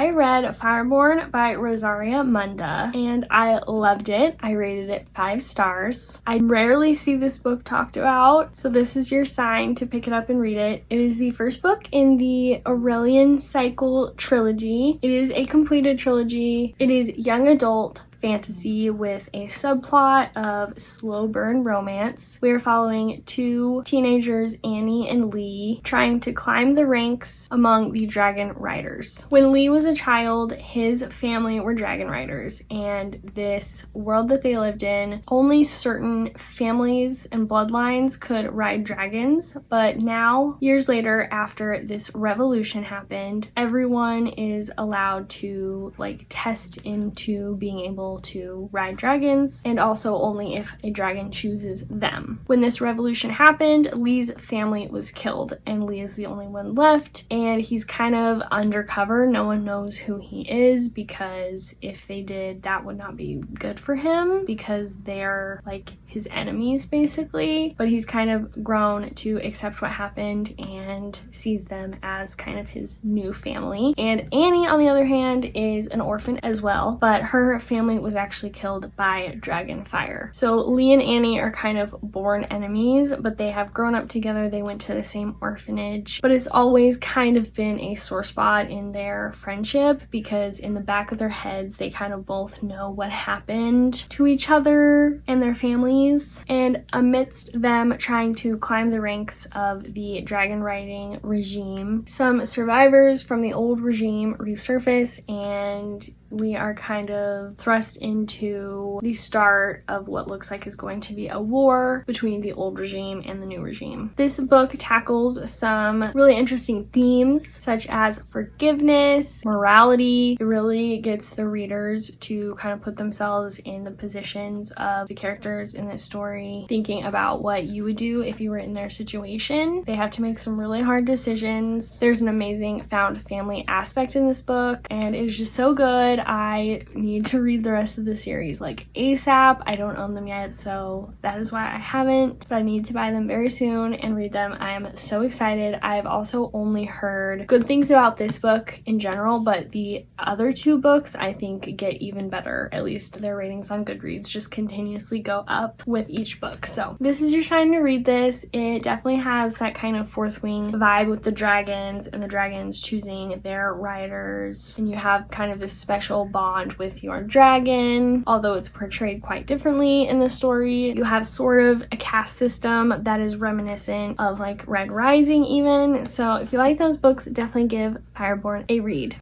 I read Fireborn by Rosaria Munda and I loved it. I rated it 5 stars. I rarely see this book talked about, so this is your sign to pick it up and read it. It is the first book in the Aurelian Cycle trilogy. It is a completed trilogy. It is young adult fantasy with a subplot of slow burn romance. We are following 2 teenagers, Annie and Lee, trying to climb the ranks among the dragon riders. When Lee was a child, his family were dragon riders, and this world that they lived in, only certain families and bloodlines could ride dragons. But now, years later, after this revolution happened, everyone is allowed to test into being able to ride dragons, and also only if a dragon chooses them. When this revolution happened, Lee's family was killed and Lee is the only one left, and he's kind of undercover. No one knows who he is, because if they did, that would not be good for him, because they're his enemies basically. But he's kind of grown to accept what happened and sees them as kind of his new family. And Annie, on the other hand, is an orphan as well, but her family was actually killed by dragon fire. So Lee and Annie are kind of born enemies, but they have grown up together. They went to the same orphanage, but it's always kind of been a sore spot in their friendship, because in the back of their heads they kind of both know what happened to each other and their families. And amidst them trying to climb the ranks of the dragon riding regime, some survivors from the old regime resurface, and we are kind of thrust into the start of what looks like is going to be a war between the old regime and the new regime. This book tackles some really interesting themes, such as forgiveness, morality. It really gets the readers to kind of put themselves in the positions of the characters in this story, thinking about what you would do if you were in their situation. They have to make some really hard decisions. There's an amazing found family aspect in this book, and it is just so good. I need to read the rest of the series ASAP. I don't own them yet, so that is why I haven't, but I need to buy them very soon and read them. I am so excited. I've also only heard good things about this book in general, but the other 2 books I think get even better. At least their ratings on Goodreads just continuously go up with each book. So this is your sign to read this. It definitely has that kind of Fourth Wing vibe with the dragons and the dragons choosing their riders, and you have kind of this special bond with your dragon, although it's portrayed quite differently in the story. You have sort of a caste system that is reminiscent of Red Rising even. So if you like those books, definitely give Fireborn a read.